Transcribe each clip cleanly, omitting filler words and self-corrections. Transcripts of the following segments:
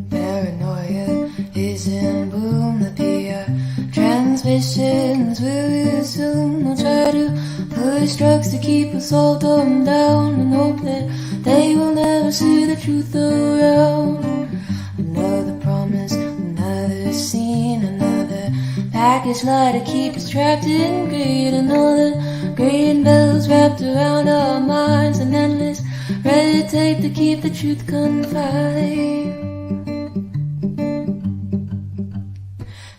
Paranoia is in boom. The PR transmissions will assume they'll try to push drugs to keep us all dumbed down and hope that they will never see the truth around. Another promise, another scene, another package lie to keep us trapped in greed. Another green bells wrapped around our minds, an endless red tape to keep the truth confined.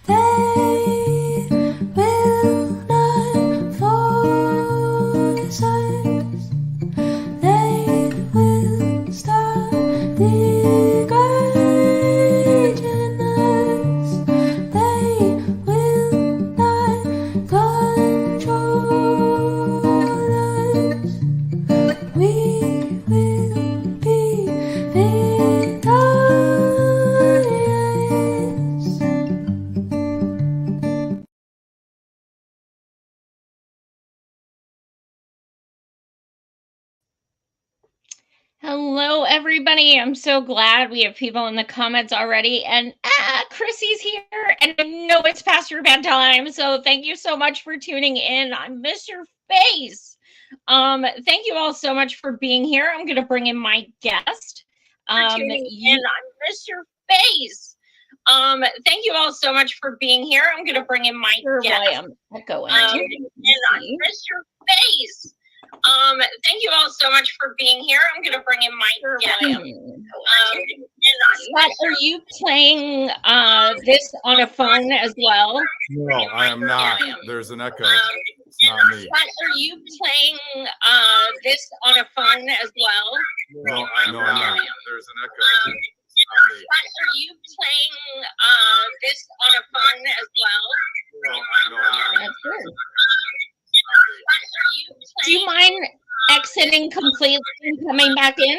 They will not force us. They will stop degrading us. They will not control us. We will be victorious. Hello, everybody. I'm so glad we have people in the comments already. And Chrissy's here. And I know it's past your bedtime. So thank you so much for tuning in. I miss your face. Thank you all so much for being here. I'm going to bring in my guest. I miss your face. Thank you all so much for being here. I'm going to bring in my guest. I'm echoing. I miss your face. Thank you all so much for being here. I'm going to bring in my guest. Scott, are you playing this on a phone as well? No, I am not. There's an echo. It's not me. Scott, are you playing this on a phone as well? No, I'm not. There's an echo. Scott, are you playing this on a phone as well? No, I'm not. That's good. Do you mind exiting completely and coming back in?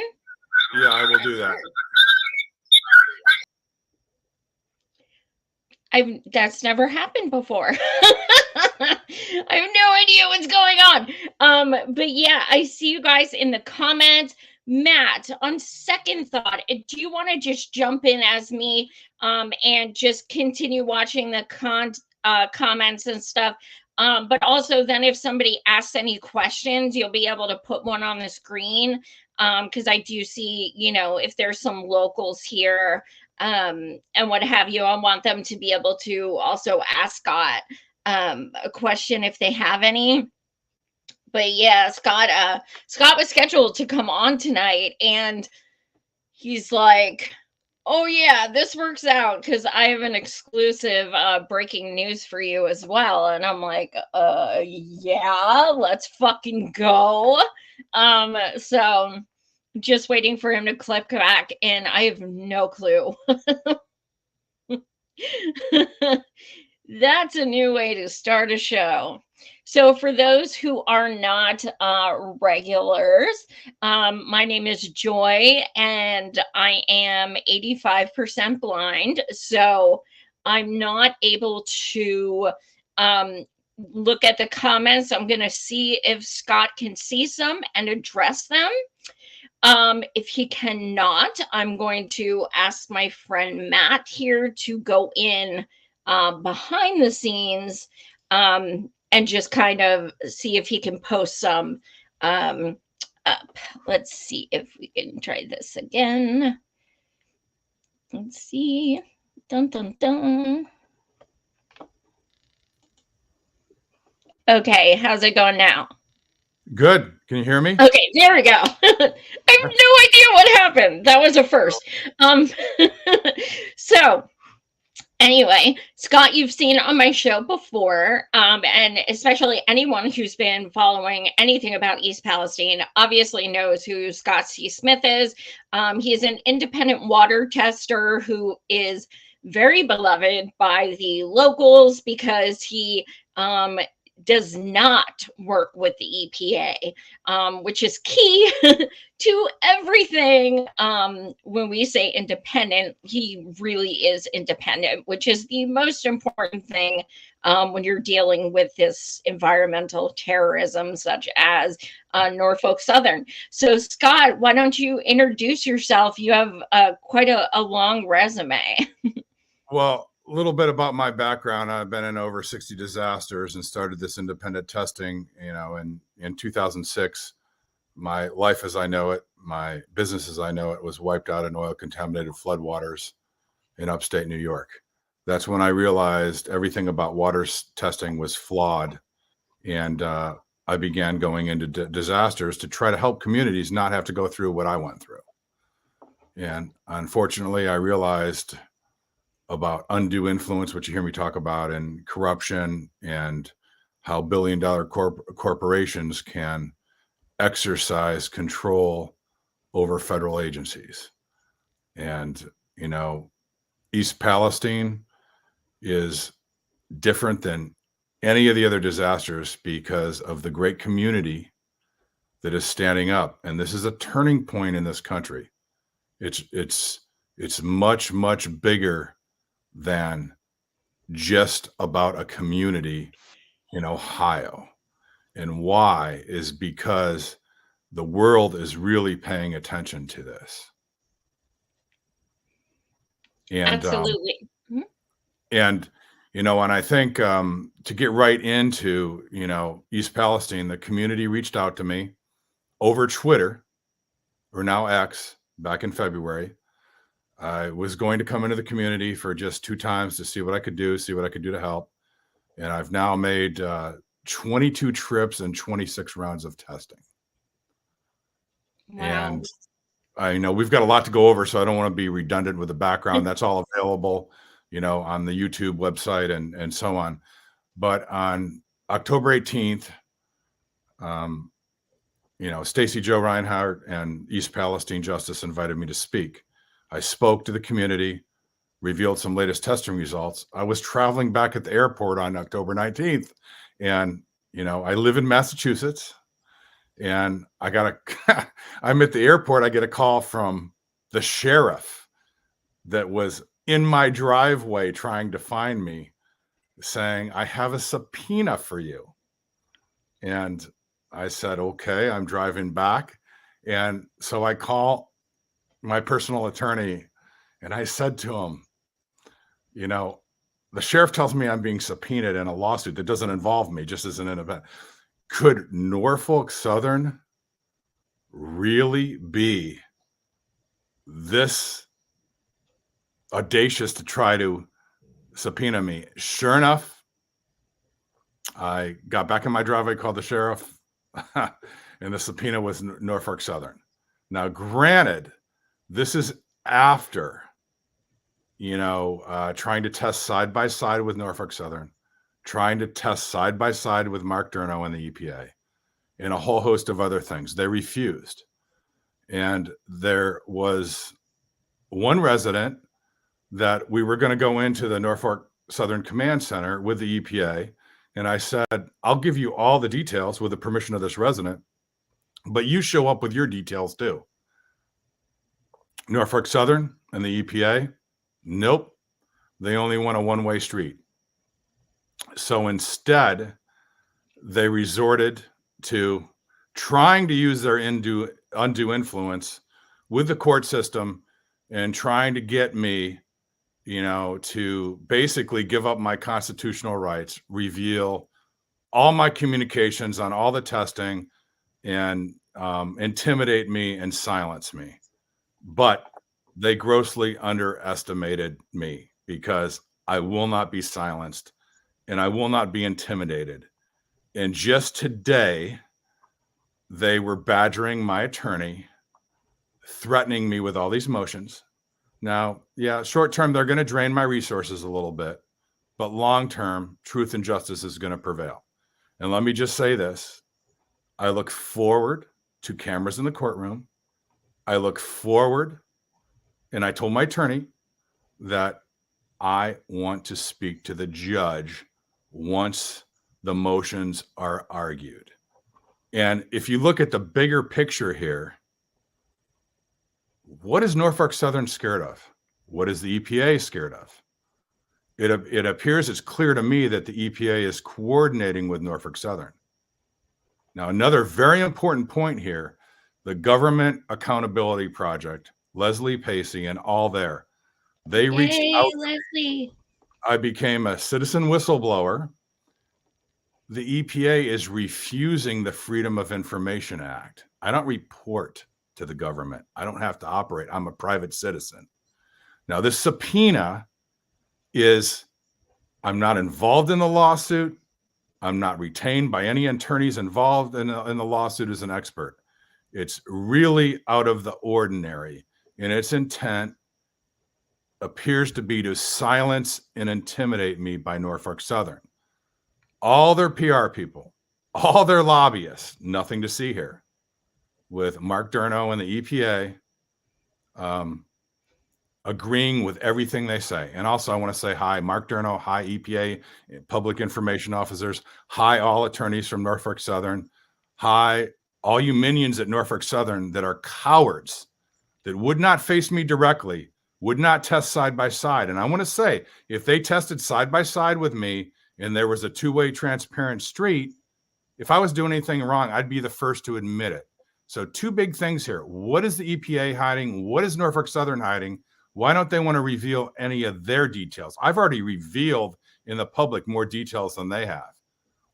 Yeah, I will do that. That's never happened before. I have no idea what's going on. But yeah, I see you guys in the comments. Matt, on second thought, do you want to just jump in as me and just continue watching the comments and stuff? But also then if somebody asks any questions, you'll be able to put one on the screen. Because I do see, you know, if there's some locals here and what have you, I want them to be able to also ask Scott a question if they have any. But yeah, Scott was scheduled to come on tonight and he's like, oh yeah, this works out because I have an exclusive breaking news for you as well. And I'm like, yeah, let's fucking go. So just waiting for him to clip back and I have no clue. That's a new way to start a show. So for those who are not regulars, my name is Joy and I am 85% blind. So I'm not able to look at the comments. I'm going to see if Scott can see some and address them. If he cannot, I'm going to ask my friend Matt here to go in behind the scenes and just kind of see if he can post some up. Let's see if we can try this again. Let's see. Dun, dun, dun. Okay, how's it going now? Good. Can you hear me? Okay, there we go. I have no idea what happened. That was a first. So anyway, Scott, you've seen on my show before, and especially anyone who's been following anything about East Palestine obviously knows who Scott C. Smith is. He is an independent water tester who is very beloved by the locals because he does not work with the EPA, which is key to everything. When we say independent, he really is independent, which is the most important thing when you're dealing with this environmental terrorism, such as Norfolk Southern. So, Scott, why don't you introduce yourself? You have quite a long resume. Well, a little bit about my background. I've been in over 60 disasters and started this independent testing, in 2006. My life as I know it, my business as I know it, was wiped out in oil contaminated floodwaters in upstate New York. That's when I realized everything about water testing was flawed. And I began going into disasters to try to help communities not have to go through what I went through. And unfortunately, I realized about undue influence, which you hear me talk about, and corruption, and how billion-dollar corporations can exercise control over federal agencies. And, East Palestine is different than any of the other disasters because of the great community that is standing up. And this is a turning point in this country. It's much, much bigger than just about a community in Ohio. And why is because the world is really paying attention to this. And Absolutely. and I think to get right into East Palestine, the community reached out to me over Twitter, or now X, back in February. I was going to come into the community for just 2 times to see what I could do to help. And I've now made 22 trips and 26 rounds of testing. Wow. And I know we've got a lot to go over, so I don't want to be redundant with the background. That's all available, on the YouTube website and so on. But on October 18th, Stacey Joe Reinhardt and East Palestine Justice invited me to speak. I spoke to the community, revealed some latest testing results. I was traveling back at the airport on October 19th, and I live in Massachusetts, and I'm at the airport. I get a call from the sheriff that was in my driveway trying to find me, saying, "I have a subpoena for you." And I said, "Okay, I'm driving back." And so I call my personal attorney, and I said to him, the sheriff tells me I'm being subpoenaed in a lawsuit that doesn't involve me, just as an independent. Could Norfolk Southern really be this audacious to try to subpoena me? Sure enough, I got back in my driveway, called the sheriff, and the subpoena was Norfolk Southern. Now, granted, this is after, trying to test side by side with Norfolk Southern, trying to test side by side with Mark Durno and the EPA, and a whole host of other things. They refused. And there was one resident that we were going to go into the Norfolk Southern Command Center with the EPA. And I said, "I'll give you all the details with the permission of this resident, but you show up with your details too." Norfolk Southern and the EPA, nope. They only want a one-way street. So instead, they resorted to trying to use their undue influence with the court system and trying to get me, to basically give up my constitutional rights, reveal all my communications on all the testing, and intimidate me and silence me. But they grossly underestimated me, because I will not be silenced and I will not be intimidated. And just today, they were badgering my attorney, threatening me with all these motions. Now, yeah, short term, they're going to drain my resources a little bit, but long term, truth and justice is going to prevail. And let me just say this. I look forward to cameras in the courtroom. I look forward, and I told my attorney that I want to speak to the judge once the motions are argued. And if you look at the bigger picture here, what is Norfolk Southern scared of? What is the EPA scared of? It appears it's clear to me that the EPA is coordinating with Norfolk Southern. Now, another very important point here, the Government Accountability Project, Leslie Pacey and all there, they reached out. Leslie. I became a citizen whistleblower. The EPA is refusing the Freedom of Information Act. I don't report to the government. I don't have to operate. I'm a private citizen. Now, this subpoena is, I'm not involved in the lawsuit. I'm not retained by any attorneys involved in the lawsuit as an expert. It's really out of the ordinary, and its intent appears to be to silence and intimidate me by Norfolk Southern. All their PR people, all their lobbyists, nothing to see here, with Mark Durno and the EPA agreeing with everything they say. And also I want to say hi, Mark Durno, hi EPA, public information officers, hi all attorneys from Norfolk Southern, hi all you minions at Norfolk Southern that are cowards, that would not face me directly, would not test side by side. And I want to say, if they tested side by side with me and there was a two-way transparent street, if I was doing anything wrong, I'd be the first to admit it. So two big things here. What is the EPA hiding? What is Norfolk Southern hiding? Why don't they want to reveal any of their details? I've already revealed in the public more details than they have.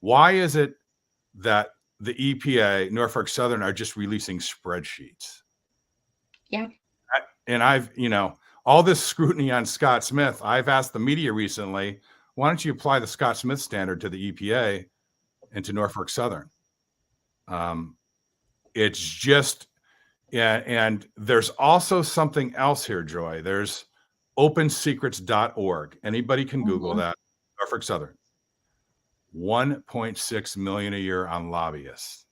Why is it that the EPA, Norfolk Southern, are just releasing spreadsheets? Yeah. And I've, all this scrutiny on Scott Smith, I've asked the media recently, why don't you apply the Scott Smith standard to the EPA and to Norfolk Southern? It's just, and there's also something else here, Joy. There's opensecrets.org. Anybody can Google that. Norfolk Southern. 1.6 million a year on lobbyists.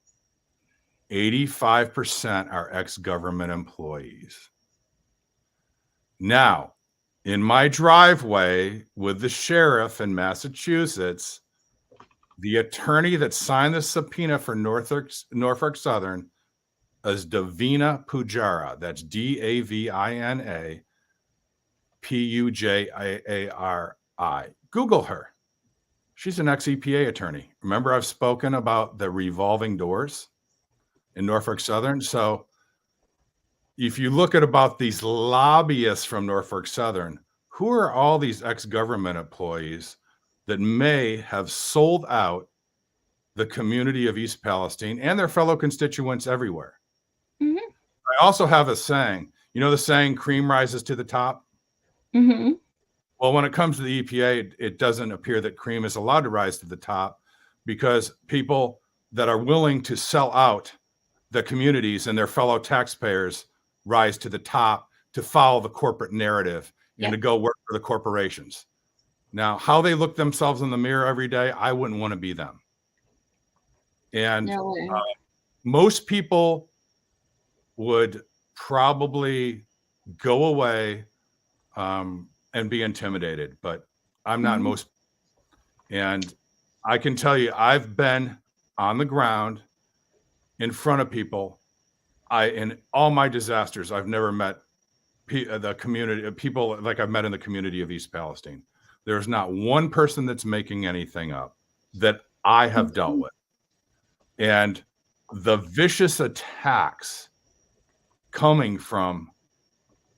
85% are ex-government employees. Now, in my driveway with the sheriff in Massachusetts, the attorney that signed the subpoena for Norfolk Southern is Davina Pujara. That's Davina Pujari. Google her. She's an ex-EPA attorney. Remember, I've spoken about the revolving doors in Norfolk Southern. So if you look at about these lobbyists from Norfolk Southern, who are all these ex-government employees that may have sold out the community of East Palestine and their fellow constituents everywhere? Mm-hmm. I also have a saying, the saying, cream rises to the top? Mm-hmm. Well, when it comes to the EPA, it doesn't appear that cream is allowed to rise to the top, because people that are willing to sell out the communities and their fellow taxpayers rise to the top to follow the corporate narrative and to go work for the corporations. Now, how they look themselves in the mirror every day, I wouldn't want to be them. And most people would probably go away and be intimidated, but I'm not most. And I can tell you, I've been on the ground in front of people. In all my disasters, I've never met the community, people like I've met in the community of East Palestine. There's not one person that's making anything up that I have dealt with. And the vicious attacks coming from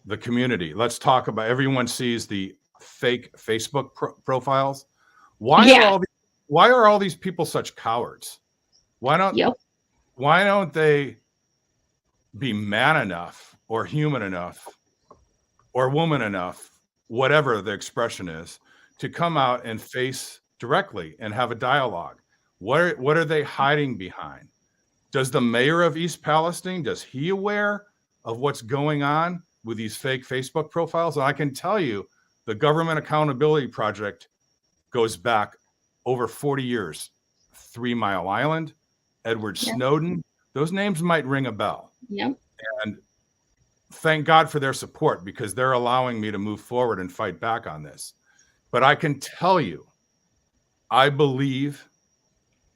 the community. Let's talk about, everyone sees the fake Facebook profiles. Why are all these people such cowards? Why don't they be man enough or human enough or woman enough, whatever the expression is, to come out and face directly and have a dialogue? What are they hiding behind? Does the mayor of East Palestine, does he aware of what's going on with these fake Facebook profiles? And I can tell you, the Government Accountability Project goes back over 40 years. 3 Mile Island, Edward Snowden, those names might ring a bell. Yep. And thank God for their support, because they're allowing me to move forward and fight back on this. But I can tell you, I believe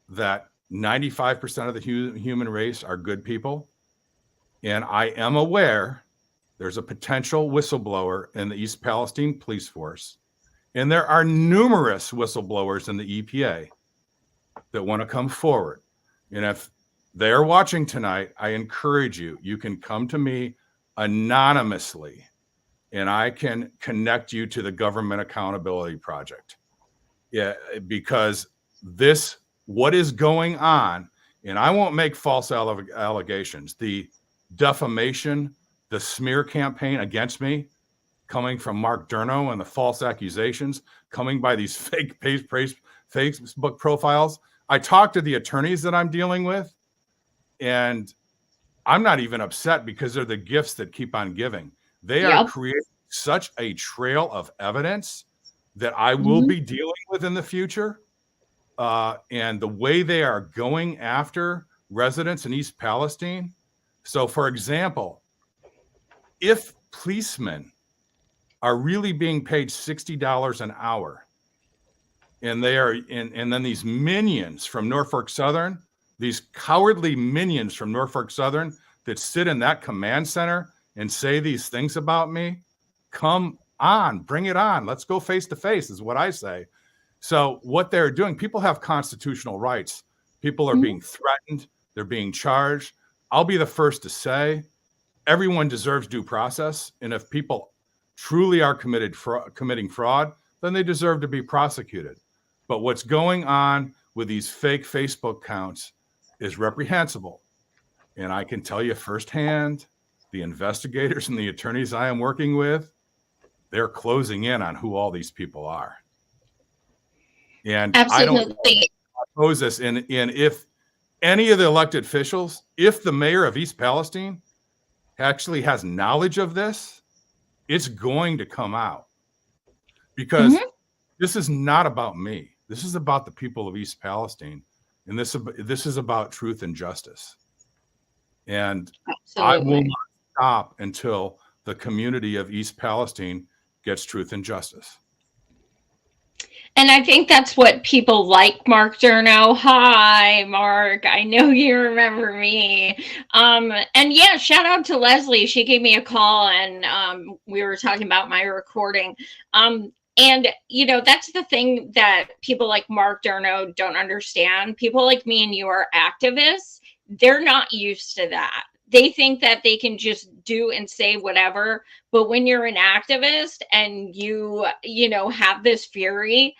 that 95% of the human race are good people. And I am aware there's a potential whistleblower in the East Palestine Police Force. And there are numerous whistleblowers in the EPA that want to come forward. And if they're watching tonight, I encourage you, you can come to me anonymously and I can connect you to the Government Accountability Project. Yeah, because what is going on, and I won't make false allegations, the defamation, the smear campaign against me coming from Mark Durno and the false accusations coming by these fake Facebook profiles. I talked to the attorneys that I'm dealing with, and I'm not even upset because they're the gifts that keep on giving. They are creating such a trail of evidence that I will be dealing with in the future. And the way they are going after residents in East Palestine. So, for example, if policemen are really being paid $60 an hour, and then these minions from Norfolk Southern, these cowardly minions from Norfolk Southern that sit in that command center and say these things about me, come on, bring it on. Let's go face to face is what I say. So what they're doing, people have constitutional rights. People are being threatened. They're being charged. I'll be the first to say everyone deserves due process. And if people truly are committing fraud, then they deserve to be prosecuted. But what's going on with these fake Facebook accounts is reprehensible. And I can tell you firsthand, the investigators and the attorneys I am working with, they're closing in on who all these people are. And Absolutely. I don't oppose this. And if any of the elected officials, if the mayor of East Palestine actually has knowledge of this, it's going to come out. Because this is not about me. This is about the people of East Palestine. And this is about truth and justice. And I will not stop until the community of East Palestine gets truth and justice. And I think that's what people like Mark Durno. Hi, Mark. I know you remember me. And yeah, shout out to Leslie. She gave me a call and we were talking about my recording. And, you know, that's the thing that people like Mark Durno don't understand. People like me and you are activists. They're not used to that. They think that they can just do and say whatever. But when you're an activist and you know, have this fury,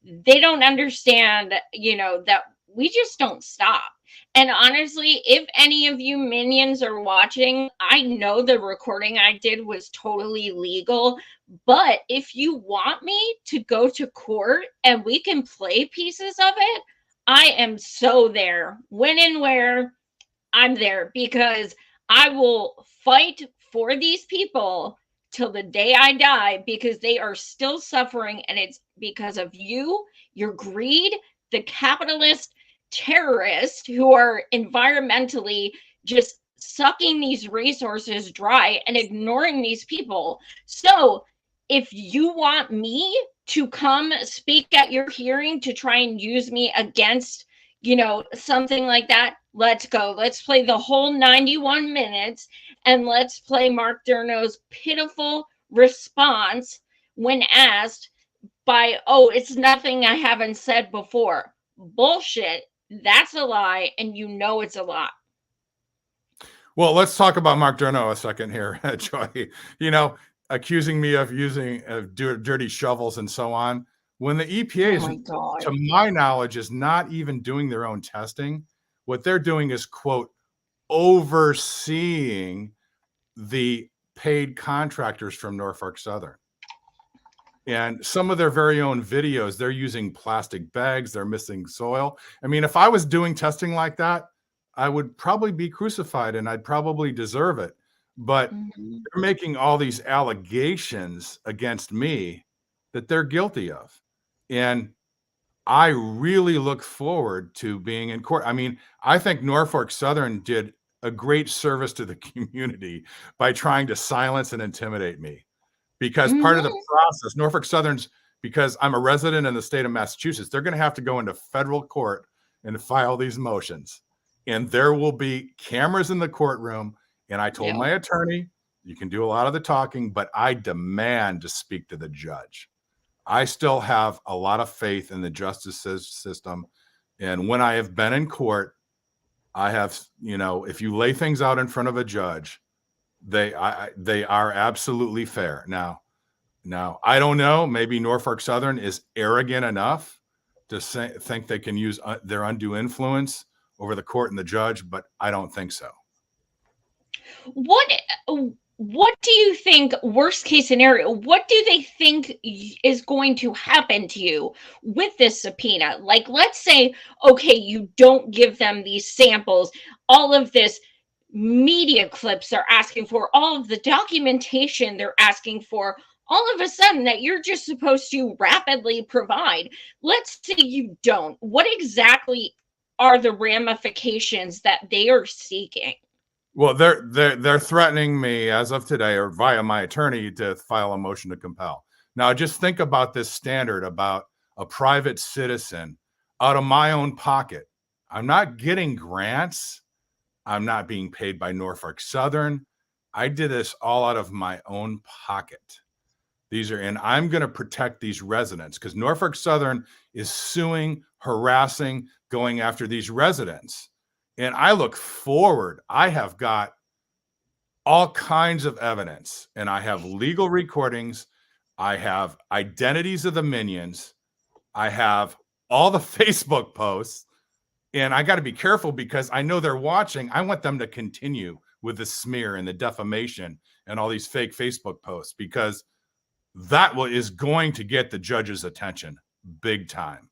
they don't understand, you know, that we just don't stop. And honestly, if any of you minions are watching, I know the recording I did was totally legal. But if you want me to go to court and we can play pieces of it, I am so there. When and where, I'm there, because I will fight for these people till the day I die, because they are still suffering. And it's because of you, your greed, the capitalist terrorists who are environmentally just sucking these resources dry and ignoring these people. So if you want me to come speak at your hearing to try and use me against, you know, something like that, let's go. Let's play the whole 91 minutes and let's play Mark Durno's pitiful response when asked by, oh, it's nothing I haven't said before. Bullshit. That's a lie. And you know it's a lie. Well, let's talk about Mark Durno a second here, Joy. You know, accusing me of using dirty shovels and so on. When the EPA, to my knowledge, is not even doing their own testing, what they're doing is, quote, overseeing the paid contractors from Norfolk Southern. And some of their very own videos, they're using plastic bags, they're missing soil. I mean, if I was doing testing like that, I would probably be crucified and I'd probably deserve it. But they're making all these allegations against me that they're guilty of. And I really look forward to being in court. I mean, I think Norfolk Southern did a great service to the community by trying to silence and intimidate me. Because part of the process, Norfolk Southern's, because I'm a resident in the state of Massachusetts, they're going to have to go into federal court and file these motions. And there will be cameras in the courtroom. And I told my attorney, you can do a lot of the talking, but I demand to speak to the judge. I still have a lot of faith in the justice system. And when I have been in court, I have, if you lay things out in front of a judge, they are absolutely fair. Now, I don't know, maybe Norfolk Southern is arrogant enough to think they can use their undue influence over the court and the judge, but I don't think so. What do you think, worst case scenario, what do they think is going to happen to you with this subpoena? Like, let's say, okay, you don't give them these samples, all of this media clips they're asking for, all of the documentation they're asking for, all of a sudden that you're just supposed to rapidly provide. Let's say you don't. What exactly are the ramifications that they are seeking? Well, they're threatening me as of today, or via my attorney, to file a motion to compel. Now, just think about this standard about a private citizen out of my own pocket. I'm not getting grants. I'm not being paid by Norfolk Southern. I did this all out of my own pocket. And I'm going to protect these residents because Norfolk Southern is suing, harassing, going after these residents. And I look forward. I have got all kinds of evidence, and I have legal recordings. I have identities of the minions. I have all the Facebook posts, and I got to be careful because I know they're watching. I want them to continue with the smear and the defamation and all these fake Facebook posts, because that is going to get the judge's attention big time.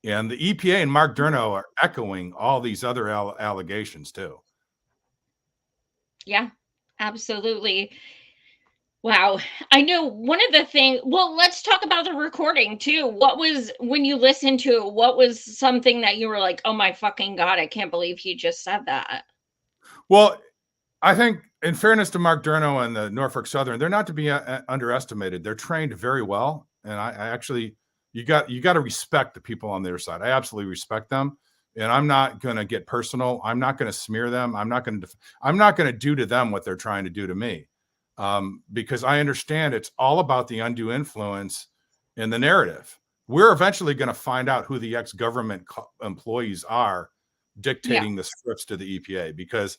And the EPA and Mark Durno are echoing all these other allegations too. Yeah, absolutely. Wow. I know one of the things, well, let's talk about the recording too. What was, when you listened to it, what was something that you were like, oh my fucking God, I can't believe he just said that? Well, I think in fairness to Mark Durno and the Norfolk Southern, they're not to be underestimated. They're trained very well. And I actually, you got to respect the people on their side. I absolutely respect them, and I'm not going to get personal. I'm not going to smear them. I'm not going to do to them what they're trying to do to me, because I understand it's all about the undue influence in the narrative. We're eventually going to find out who the ex-government employees are dictating the scripts to the EPA, because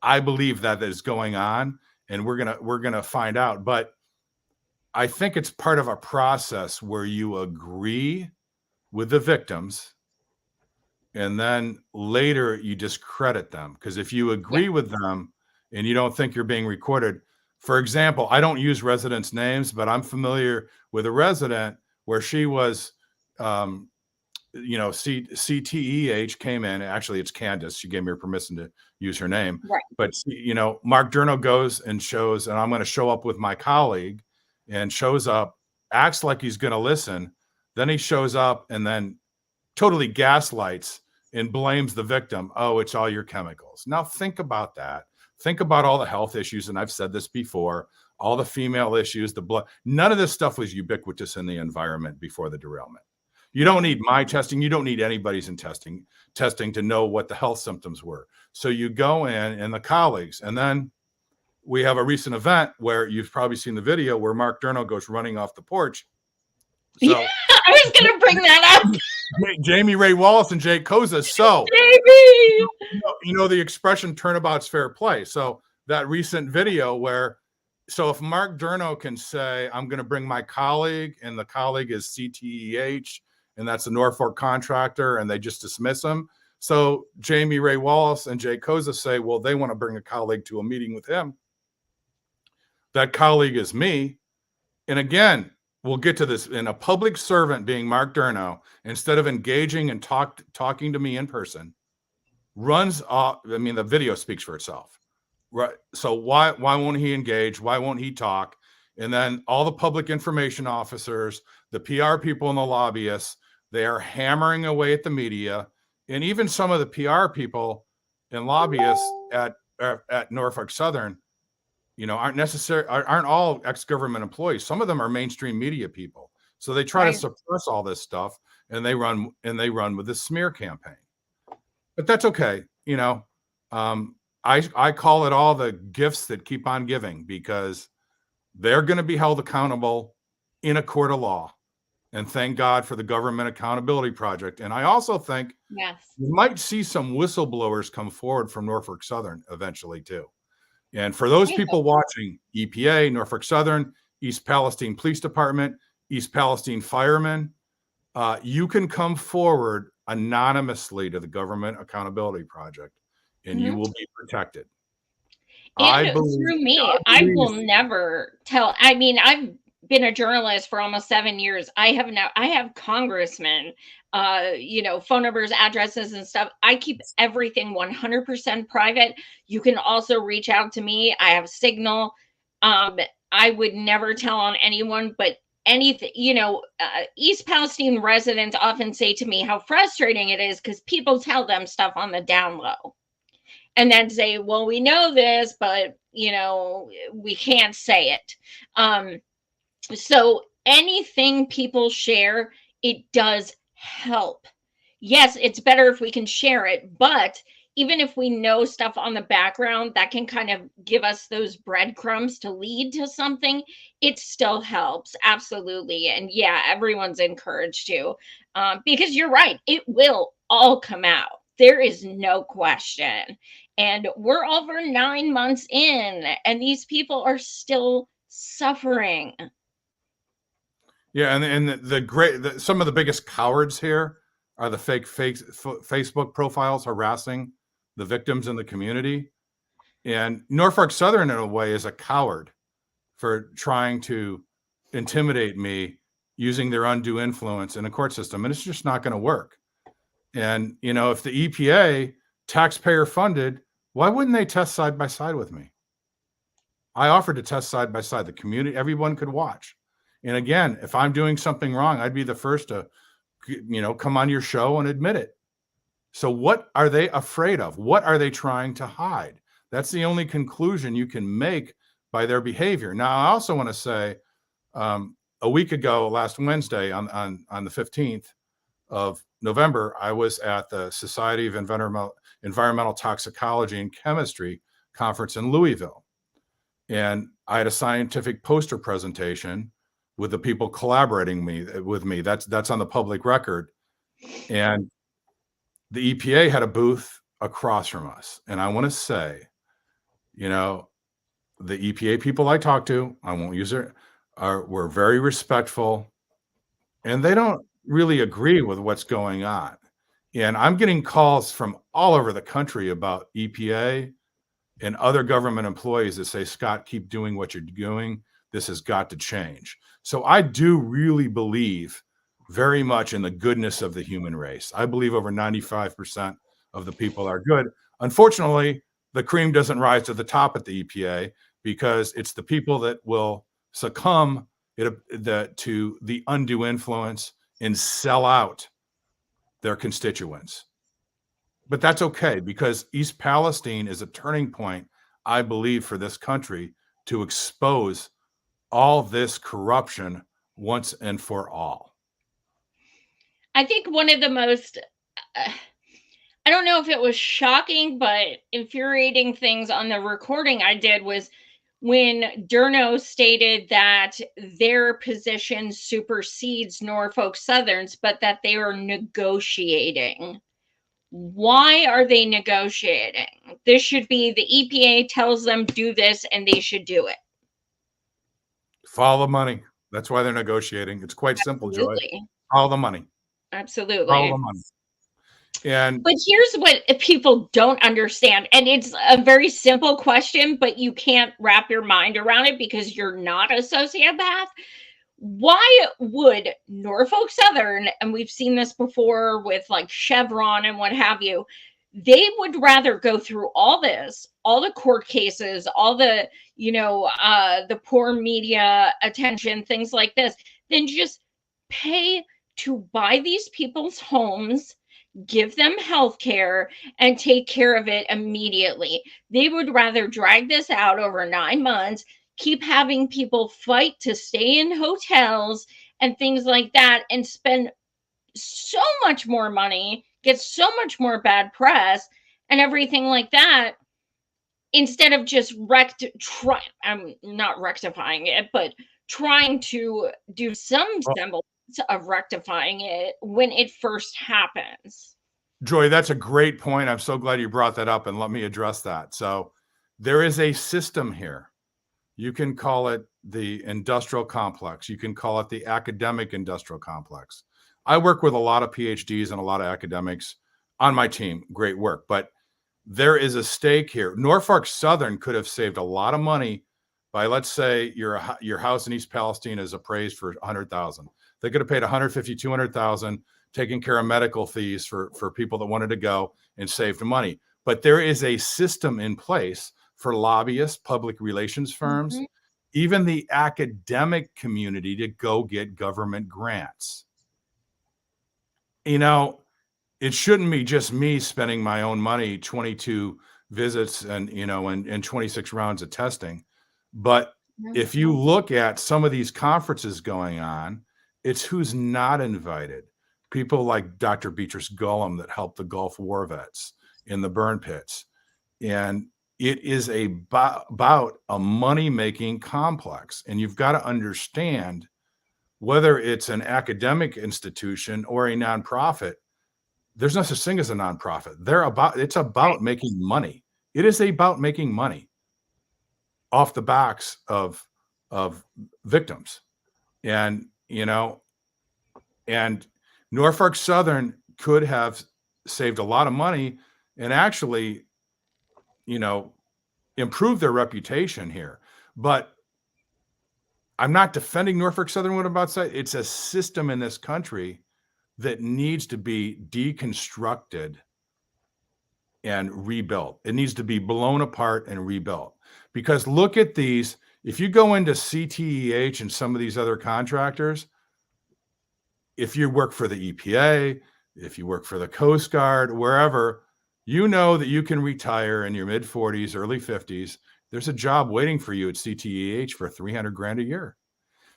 I believe that is going on, and we're gonna find out. But I think it's part of a process where you agree with the victims and then later you discredit them. Because if you agree with them and you don't think you're being recorded, for example, I don't use residents' names, but I'm familiar with a resident where she was, CTEH came in. Actually, it's Candace. She gave me her permission to use her name. Right. But, Mark Durno goes and shows, and I'm going to show up with my colleague, and shows up, acts like he's going to listen. Then he shows up and then totally gaslights and blames the victim. Oh, it's all your chemicals. Now think about that. Think about all the health issues. And I've said this before, all the female issues, the blood, none of this stuff was ubiquitous in the environment before the derailment. You don't need my testing. You don't need anybody's in testing to know what the health symptoms were. So you go in and the colleagues, and then we have a recent event where you've probably seen the video where Mark Durno goes running off the porch. So yeah, I was going to bring that up. Jamie Ray Wallace and Jake Koza. So Jamie, the expression turnabout's fair play. So that recent video where, so if Mark Durno can say, I'm going to bring my colleague, and the colleague is CTEH, and that's a Norfolk contractor, and they just dismiss him. So Jamie Ray Wallace and Jake Koza say, well, they want to bring a colleague to a meeting with him. That colleague is me. And again, we'll get to this. In a public servant being Mark Durno, instead of engaging and talking to me in person, runs off. I mean, the video speaks for itself, right? So why won't he engage? Why won't he talk? And then all the public information officers, the PR people and the lobbyists, they are hammering away at the media. And even some of the PR people and lobbyists at Norfolk Southern, aren't all ex-government employees. Some of them are mainstream media people. So they try to suppress all this stuff, and they run with this smear campaign. but that's okay. I call it all the gifts that keep on giving, because they're going to be held accountable in a court of law. And thank God for the Government Accountability Project. And I also think Yes. you might see some whistleblowers come forward from Norfolk Southern eventually too. And for those people watching, EPA, Norfolk Southern, East Palestine Police Department, East Palestine Firemen, you can come forward anonymously to the Government Accountability Project, and you will be protected. And through me, I will never tell. I mean, I've been a journalist for almost 7 years. I have congressmen, phone numbers, addresses, and stuff. I keep everything 100% private. You can also reach out to me. I have Signal. I would never tell on anyone, but anything, East Palestine residents often say to me how frustrating it is because people tell them stuff on the down low. And then say, well, we know this, but we can't say it. So anything people share, it does help. Yes, it's better if we can share it, but even if we know stuff on the background that can kind of give us those breadcrumbs to lead to something, it still helps. Absolutely. And yeah, everyone's encouraged to, because you're right, it will all come out. There is no question. And we're over 9 months in, and these people are still suffering. Yeah, and some of the biggest cowards here are the fake Facebook profiles harassing the victims in the community. And Norfolk Southern, in a way, is a coward for trying to intimidate me using their undue influence in a court system, and it's just not going to work. And if the EPA, taxpayer funded, why wouldn't they test side by side with me? I offered to test side by side. The community, everyone could watch. And again, if I'm doing something wrong, I'd be the first to, come on your show and admit it. So what are they afraid of? What are they trying to hide? That's the only conclusion you can make by their behavior. Now, I also want to say, a week ago, last Wednesday, on the 15th of November, I was at the Society of Environmental Toxicology and Chemistry conference in Louisville. And I had a scientific poster presentation with the people collaborating with me. That's on the public record. And the EPA had a booth across from us. And I want to say, the EPA people I talked to, I won't use it, were very respectful, and they don't really agree with what's going on. And I'm getting calls from all over the country about EPA and other government employees that say, Scott, keep doing what you're doing. This has got to change. So I do really believe very much in the goodness of the human race. I believe over 95% of the people are good. Unfortunately, the cream doesn't rise to the top at the EPA, because it's the people that will succumb to the undue influence and sell out their constituents. But that's okay, because East Palestine is a turning point, I believe, for this country to expose all this corruption once and for all. I think one of the most, I don't know if it was shocking, but infuriating things on the recording I did was when Durno stated that their position supersedes Norfolk Southern's, but that they are negotiating. Why are they negotiating? This should be the EPA tells them do this and they should do it. Follow the money. That's why they're negotiating. It's quite simple, Joy. Follow the money. Absolutely. Follow the money. But here's what people don't understand, and it's a very simple question, but you can't wrap your mind around it because you're not a sociopath. Why would Norfolk Southern, and we've seen this before with like Chevron and what have you, they would rather go through all this, all the court cases, all the, the poor media attention, things like this, than just pay to buy these people's homes, give them health care, and take care of it immediately. They would rather drag this out over 9 months, keep having people fight to stay in hotels and things like that, and spend so much more money gets so much more bad press and everything like that, instead of just I'm not rectifying it, but trying to do some Well, semblance of rectifying it when it first happens. Joy, that's a great point. I'm so glad you brought that up, and let me address that. So there is a system here. You can call it the industrial complex. You can call it the academic industrial complex. I work with a lot of PhDs and a lot of academics on my team. Great work. But there is a stake here. Norfolk Southern could have saved a lot of money by, let's say, your house in East Palestine is appraised for 100,000. They could have paid 150, 200,000, taking care of medical fees for people that wanted to go, and saved money. But there is a system in place for lobbyists, public relations firms, Mhm. even the academic community to go get government grants. You know, it shouldn't be just me spending my own money, 22 visits and, and 26 rounds of testing. But Yeah. if you look at some of these conferences going on, it's who's not invited. People like Dr. Beatrice Gullum that helped the Gulf War vets in the burn pits. And it is about a money-making complex. And you've got to understand, whether it's an academic institution or a nonprofit, there's no such thing as a nonprofit. It's about making money. It is about making money off the backs of victims. And, and Norfolk Southern could have saved a lot of money and actually, improve their reputation here. But I'm not defending Norfolk Southern. What I'm about to say, it's a system in this country that needs to be deconstructed and rebuilt. It needs to be blown apart and rebuilt. Because look at these, if you go into CTEH and some of these other contractors, if you work for the EPA, if you work for the Coast Guard, wherever, you know that you can retire in your mid 40s, early 50s. There's a job waiting for you at CTEH for 300 grand a year.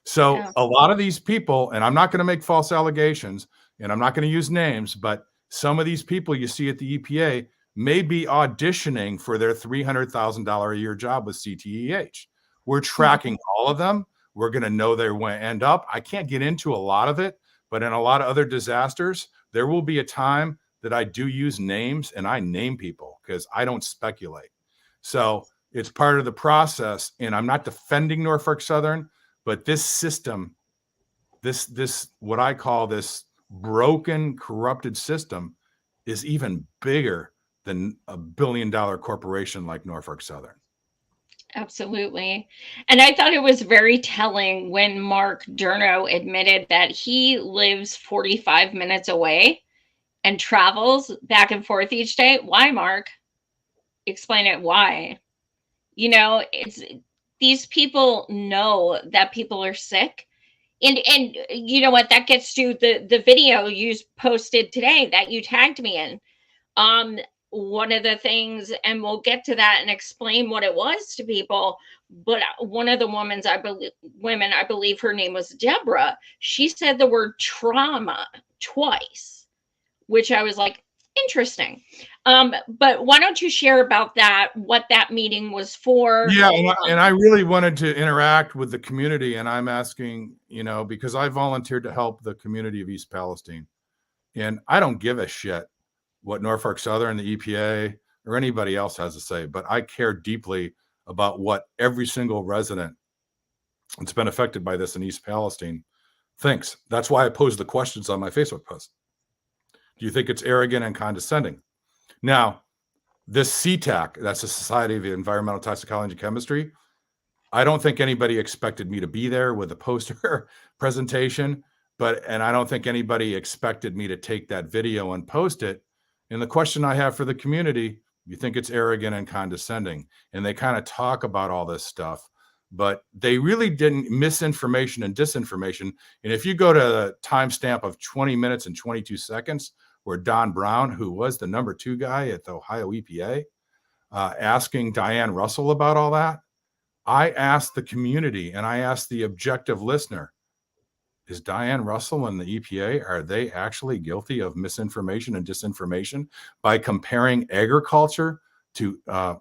So Yeah. a lot of these people, and I'm not going to make false allegations and I'm not going to use names, but some of these people you see at the EPA may be auditioning for their $300,000 a year job with CTEH. We're tracking all of them. We're going to know they're going to end up. I can't get into a lot of it, but in a lot of other disasters, there will be a time that I do use names and I name people because I don't speculate. So it's part of the process. And I'm not defending Norfolk Southern, but this system, this what I call this broken, corrupted system, is even bigger than a billion-dollar corporation like Norfolk Southern. Absolutely. And I thought it was very telling when Mark Durno admitted that he lives 45 minutes away and travels back and forth each day. Why, Mark? Explain it. Why? It's these people know that people are sick. And you know what? That gets to the video you posted today that you tagged me in. One of the things, and we'll get to that and explain what it was to people, but one of the women, I believe her name was Deborah, she said the word trauma twice, which I was like, interesting. But why don't you share about that, what that meeting was for? Yeah, and I really wanted to interact with the community, and I'm asking, because I volunteered to help the community of East Palestine, and I don't give a shit what Norfolk Southern, the EPA, or anybody else has to say, but I care deeply about what every single resident that's been affected by this in East Palestine thinks. That's why I posed the questions on my Facebook post. Do you think it's arrogant and condescending? Now, this CTAC, that's the Society of Environmental Toxicology and Chemistry, I don't think anybody expected me to be there with a poster presentation, and I don't think anybody expected me to take that video and post it. And the question I have for the community, you think it's arrogant and condescending? And they kind of talk about all this stuff, but they really didn't. Misinformation and disinformation. And if you go to the timestamp of 20 minutes and 22 seconds, where Don Brown, who was the number 2 guy at the Ohio EPA, asking Diane Russell about all that, I asked the community and I asked the objective listener, is Diane Russell and the EPA, are they actually guilty of misinformation and disinformation by comparing agriculture to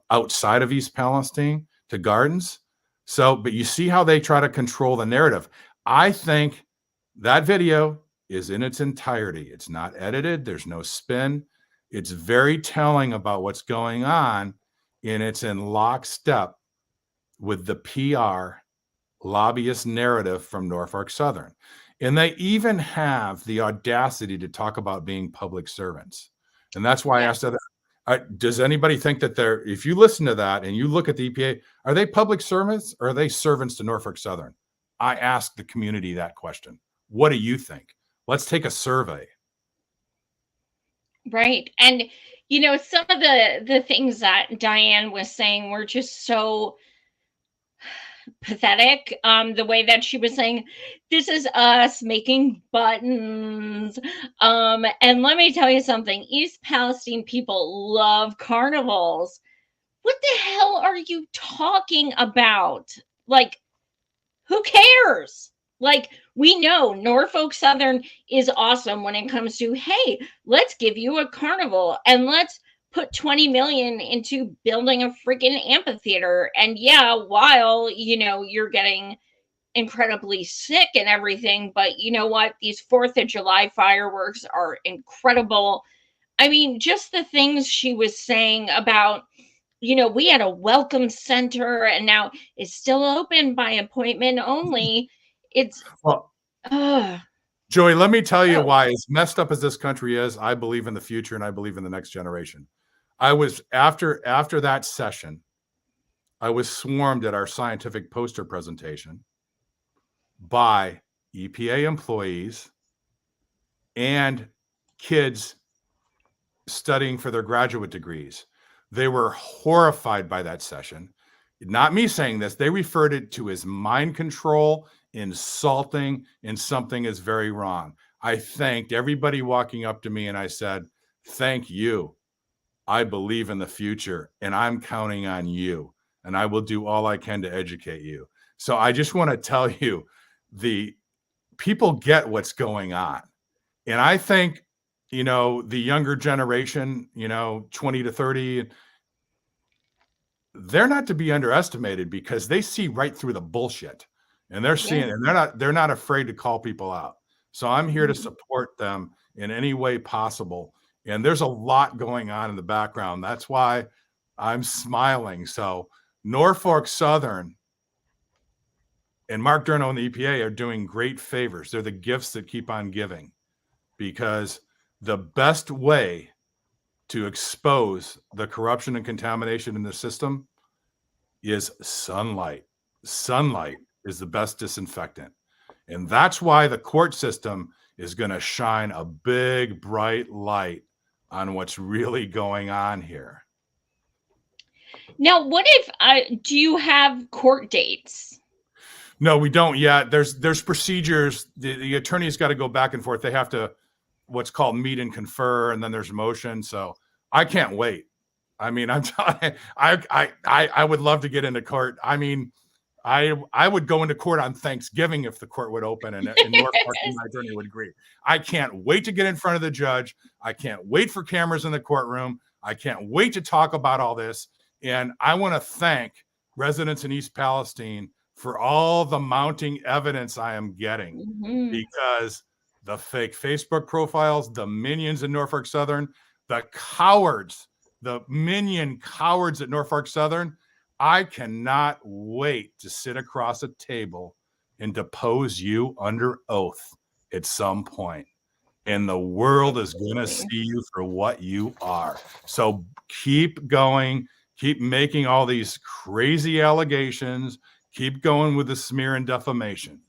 outside of East Palestine to gardens? So, but you see how they try to control the narrative. I think that video is in its entirety. It's not edited. There's no spin. It's very telling about what's going on, and it's in lockstep with the PR lobbyist narrative from Norfolk Southern. And they even have the audacity to talk about being public servants. And that's why I asked other, does anybody think that they're, if you listen to that and you look at the EPA, are they public servants or are they servants to Norfolk Southern? I asked the community that question. What do you think? Let's take a survey. Right. And, you know, some of the things that Diane was saying were just so pathetic. The way that she was saying, this is us making buttons. And let me tell you something, East Palestine people love carnivals. What the hell are you talking about? Like, who cares? Like, we know Norfolk Southern is awesome when it comes to, hey, let's give you a carnival and let's put 20 million into building a freaking amphitheater. And yeah, while, you know, you're getting incredibly sick and everything, but you know what? These 4th of July fireworks are incredible. I mean, just the things she was saying about, you know, we had a welcome center and now it's still open by appointment only. It's Well, Joey, let me tell you why, as messed up as this country is, I believe in the future and I believe in the next generation. I was after that session, I was swarmed at our scientific poster presentation by EPA employees and kids studying for their graduate degrees. They were horrified by that session. Not me saying this, they referred it to as mind control, insulting, and something is very wrong. I thanked everybody walking up to me and I said, thank you. I believe in the future and I'm counting on you and I will do all I can to educate you. So I just want to tell you, the people get what's going on. And I think, you know, the younger generation, you know, 20 to 30, they're not to be underestimated because they see right through the bullshit and they're seeing, and they're not afraid to call people out. So I'm here to support them in any way possible. And there's a lot going on in the background. That's why I'm smiling. So Norfolk Southern and Mark Durno and the EPA are doing great favors. They're the gifts that keep on giving, because the best way to expose the corruption and contamination in the system is sunlight. Sunlight is the best disinfectant. And that's why the court system is going to shine a big, bright light on what's really going on here. Now, what if, do you have court dates? No, we don't yet. There's procedures. The attorney's got to go back and forth. They have to what's called meet and confer, and then there's motion. So I can't wait. I mean, I would love to get into court. I mean, I would go into court on Thanksgiving if the court would open and Norfolk and my attorney would agree. I can't wait to get in front of the judge. I can't wait for cameras in the courtroom. I can't wait to talk about all this. And I want to thank residents in East Palestine for all the mounting evidence I am getting, because the fake Facebook profiles, the minions in Norfolk Southern, the cowards, the minion cowards at Norfolk Southern, I cannot wait to sit across a table and depose you under oath at some point. And the world is going to see you for what you are. So keep going, keep making all these crazy allegations, keep going with the smear and defamation.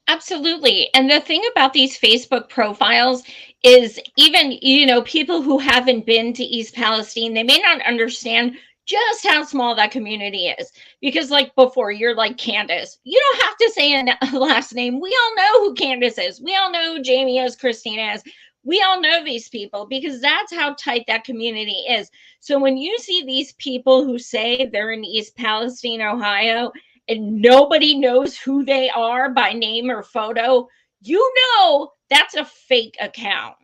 Absolutely. And the thing about these Facebook profiles is, even, you know, people who haven't been to East Palestine, they may not understand just how small that community is. Because like before, you're like Candace. You don't have to say a last name. We all know who Candace is. We all know who Jamie is, Christina is. We all know these people because that's how tight that community is. So when you see these people who say they're in East Palestine, Ohio, and nobody knows who they are by name or photo, you know that's a fake account.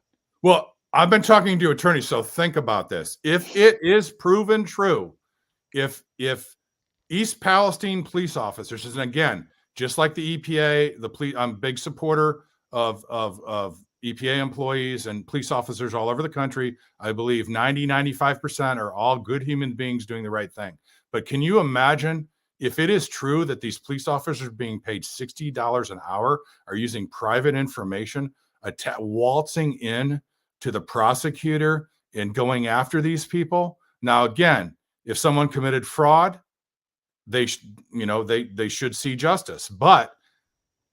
Well, I've been talking to attorneys, so think about this. If it is proven true, if East Palestine police officers, and again, just like the EPA, the police, I'm a big supporter of EPA employees and police officers all over the country. I believe 95% are all good human beings doing the right thing. But can you imagine if it is true that these police officers being paid $60 an hour are using private information, waltzing in to the prosecutor and going after these people? Now, again, if someone committed fraud, they should see justice. But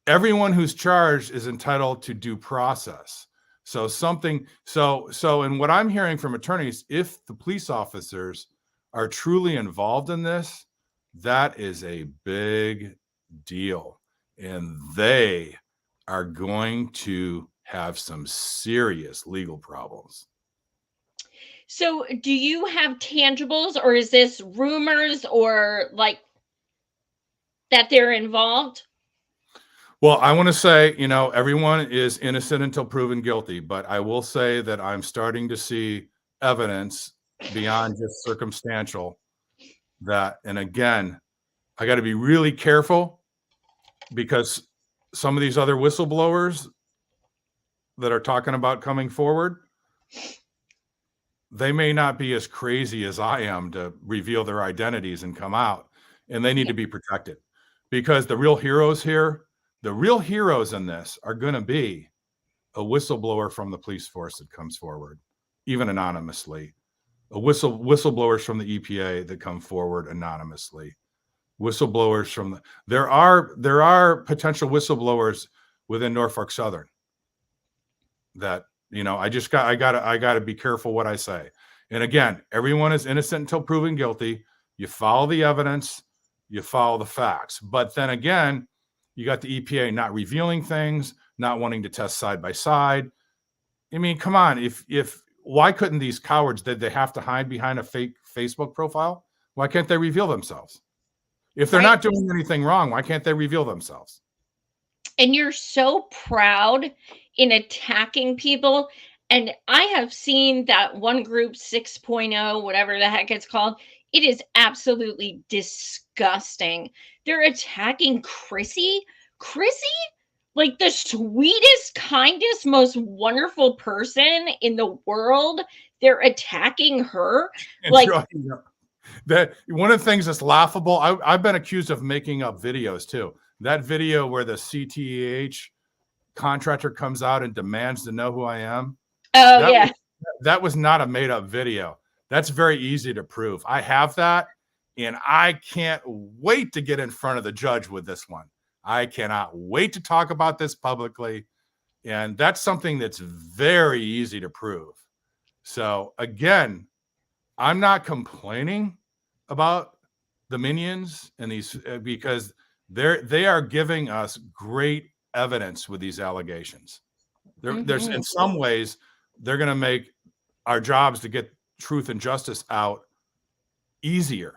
everyone who's charged is entitled to due process. So and what I'm hearing from attorneys, if the police officers are truly involved in this, that is a big deal. And they are going to have some serious legal problems. So do you have tangibles, or is this rumors, or like that they're involved? Well, I want to say, everyone is innocent until proven guilty, but I will say that I'm starting to see evidence beyond just circumstantial and again, I got to be really careful because some of these other whistleblowers that are talking about coming forward, they may not be as crazy as I am to reveal their identities and come out, and they need to be protected because the real heroes in this are going to be a whistleblower from the police force that comes forward, even anonymously, whistleblowers from the EPA that come forward anonymously, whistleblowers from there are potential whistleblowers within Norfolk Southern that, I gotta be careful what I say. And again, everyone is innocent until proven guilty. You follow the evidence, you follow the facts. But then again, you got the EPA not revealing things, not wanting to test side by side. I mean, come on, why couldn't these cowards, did they have to hide behind a fake Facebook profile? Why can't they reveal themselves? If they're not doing anything wrong, why can't they reveal themselves? And you're so proud in attacking people. And I have seen that one group 6.0, whatever the heck it's called. It is absolutely disgusting. They're attacking Chrissy, like the sweetest, kindest, most wonderful person in the world. They're attacking her. Like, that one of the things that's laughable, I've been accused of making up videos too. That video where the CTEH contractor comes out and demands to know who I am. Oh, that was not a made up video. That's very easy to prove. I have that, and I can't wait to get in front of the judge with this one. I cannot wait to talk about this publicly. And that's something that's very easy to prove. So again, I'm not complaining about the minions and these because they are giving us great evidence with these allegations. There's in some ways they're going to make our jobs to get truth and justice out easier.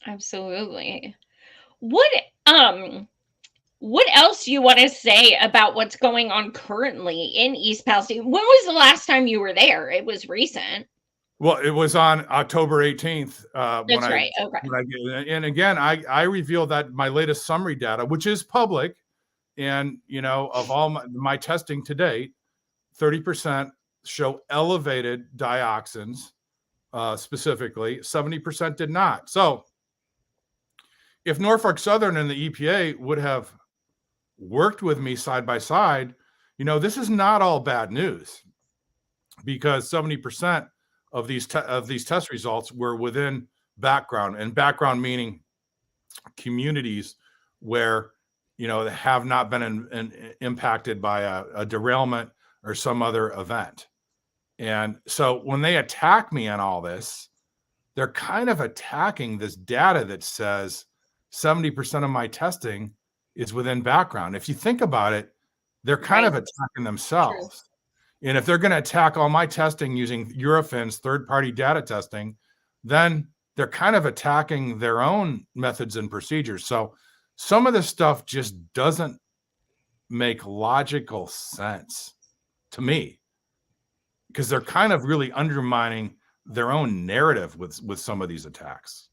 Absolutely. What else do you want to say about what's going on currently in East Palestine? When was the last time you were there? It was recent. Well, it was on October 18th. That's right. Okay. And again, I revealed that my latest summary data, which is public, and of all my testing to date, 30% show elevated dioxins, specifically 70% did not. So if Norfolk Southern and the EPA would have worked with me side by side, this is not all bad news, because 70% of these test results were within background, and background meaning communities where have not been impacted by a derailment or some other event. And so when they attack me on all this, they're kind of attacking this data that says 70% of my testing is within background. If you think about it, they're kind of attacking themselves. True. And if they're going to attack all my testing using Eurofin's third-party data testing, then they're kind of attacking their own methods and procedures. So some of this stuff just doesn't make logical sense to me, because they're kind of really undermining their own narrative with some of these attacks.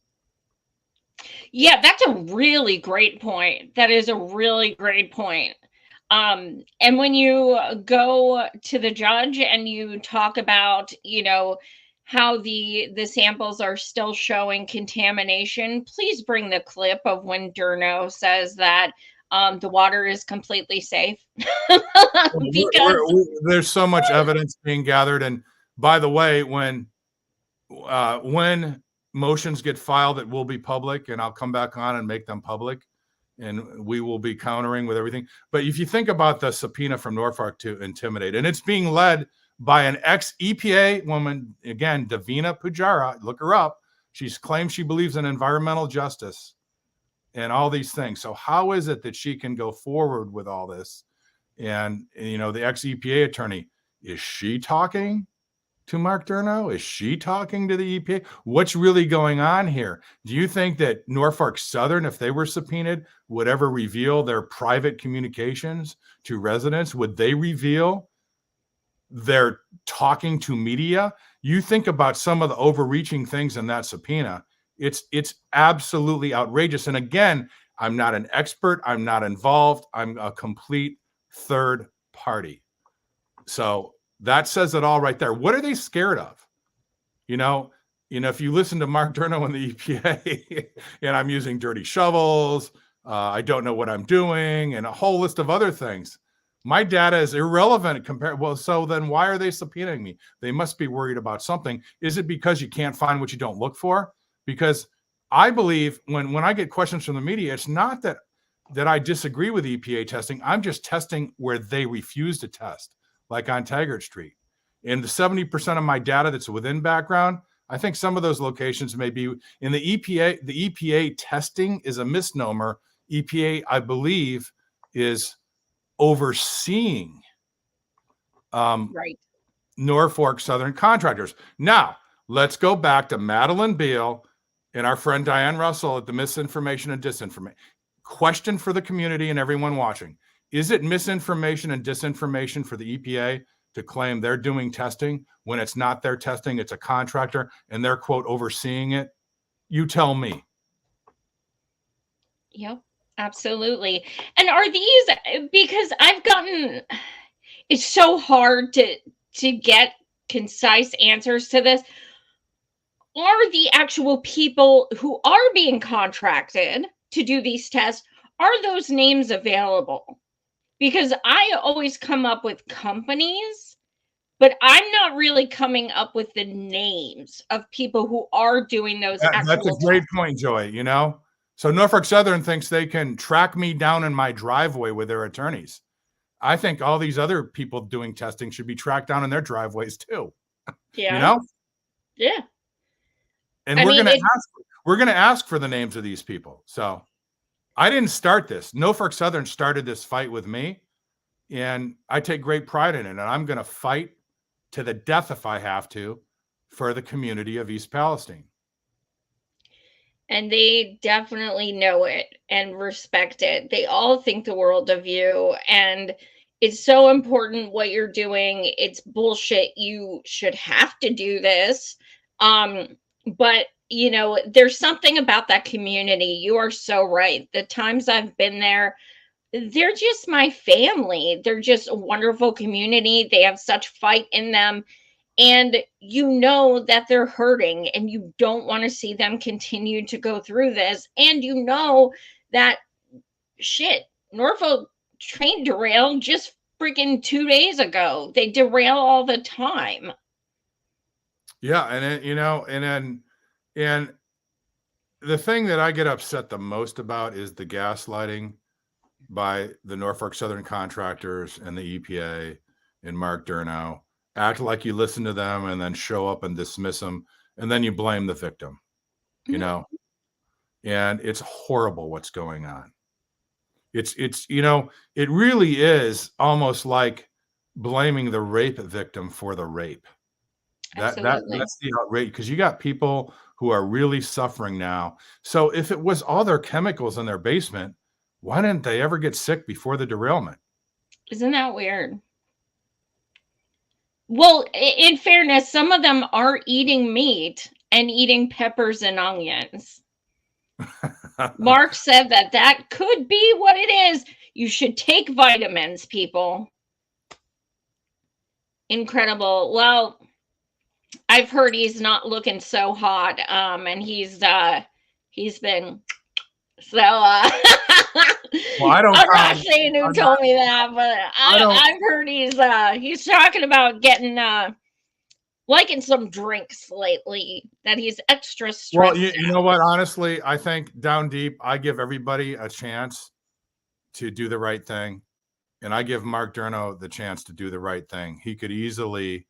Yeah, that's a really great point. That is a really great point. And when you go to the judge and you talk about, how the samples are still showing contamination, please bring the clip of when Durno says that the water is completely safe. Because There's so much evidence being gathered. And by the way, when motions get filed, it will be public, and I'll come back on and make them public, and we will be countering with everything. But if you think about the subpoena from Norfolk to intimidate, and it's being led by an ex-EPA woman, again, Davina Pujara, look her up. She's claimed she believes in environmental justice and all these things. So how is it that she can go forward with all this? And, the ex-EPA attorney, is she talking to Mark Durno? Is she talking to the EPA? What's really going on here? Do you think that Norfolk Southern, if they were subpoenaed, would ever reveal their private communications to residents? Would they reveal their talking to media? You think about some of the overreaching things in that subpoena. It's absolutely outrageous. And again, I'm not an expert. I'm not involved. I'm a complete third party. So that says it all right there. What are they scared of? If you listen to Mark Durno and the EPA, and I'm using dirty shovels, I don't know what I'm doing, and a whole list of other things. My data is irrelevant compared. Well, so then why are they subpoenaing me? They must be worried about something. Is it because you can't find what you don't look for? Because I believe when I get questions from the media, it's not that I disagree with EPA testing. I'm just testing where they refuse to test, like on Taggart Street. And the 70% of my data that's within background, I think some of those locations may be in the EPA. The EPA testing is a misnomer. EPA, I believe, is overseeing right. Norfolk Southern contractors. Now, let's go back to Madeline Beal and our friend Diane Russell at the Misinformation and Disinformation. Question for the community and everyone watching. Is it misinformation and disinformation for the EPA to claim they're doing testing when it's not their testing, it's a contractor, and they're, quote, overseeing it? You tell me. Yep, absolutely. And are these, because it's so hard to get concise answers to this. Are the actual people who are being contracted to do these tests, are those names available? Because I always come up with companies, but I'm not really coming up with the names of people who are doing those That's a great point, Joy. So Norfolk Southern thinks they can track me down in my driveway with their attorneys. I think all these other people doing testing should be tracked down in their driveways too. Yeah. Yeah. And we're going to ask for the names of these people. So I didn't start this. Norfolk Southern started this fight with me, and I take great pride in it. And I'm going to fight to the death, if I have to, for the community of East Palestine. And they definitely know it and respect it. They all think the world of you. And it's so important what you're doing. It's bullshit. You should have to do this. But there's something about that community. You are so right. The times I've been there, they're just my family. They're just a wonderful community. They have such fight in them. And that they're hurting, and you don't want to see them continue to go through this. And that Norfolk train derailed just freaking 2 days ago. They derail all the time. Yeah. And the thing that I get upset the most about is the gaslighting by the Norfolk Southern contractors and the EPA and Mark Durno. Act like you listen to them and then show up and dismiss them, and then you blame the victim, and it's horrible what's going on. It's it really is almost like blaming the rape victim for the rape. Absolutely. That's the outrage, because you got people who are really suffering now. So if it was all their chemicals in their basement, why didn't they ever get sick before the derailment? Isn't that weird? Well, in fairness, some of them are eating meat and eating peppers and onions. Mark said that could be what it is. You should take vitamins, people. Incredible. Well, I've heard he's not looking so hot. And he's been so Well, I don't. I'm not saying who told me that, but I've heard he's talking about getting liking some drinks lately, that he's extra stressed. Well, you know what? Honestly, I think down deep, I give everybody a chance to do the right thing. And I give Mark Durno the chance to do the right thing. He could easily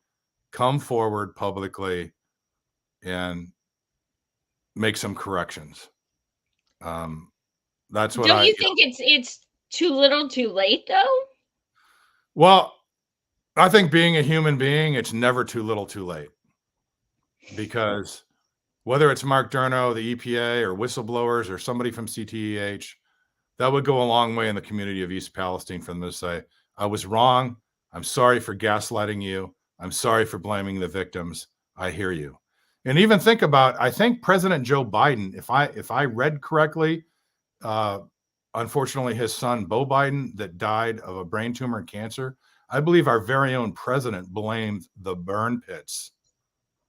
come forward publicly and make some corrections. That's what Don't you think it's too little too late, though? Well, I think being a human being, it's never too little too late. Because whether it's Mark Durno, the EPA, or whistleblowers, or somebody from CTEH, that would go a long way in the community of East Palestine for them to say, I was wrong. I'm sorry for gaslighting you. I'm sorry for blaming the victims. I hear you. And even think about, I think President Joe Biden, if I read correctly, unfortunately, his son, Beau Biden, that died of a brain tumor and cancer, I believe our very own president blamed the burn pits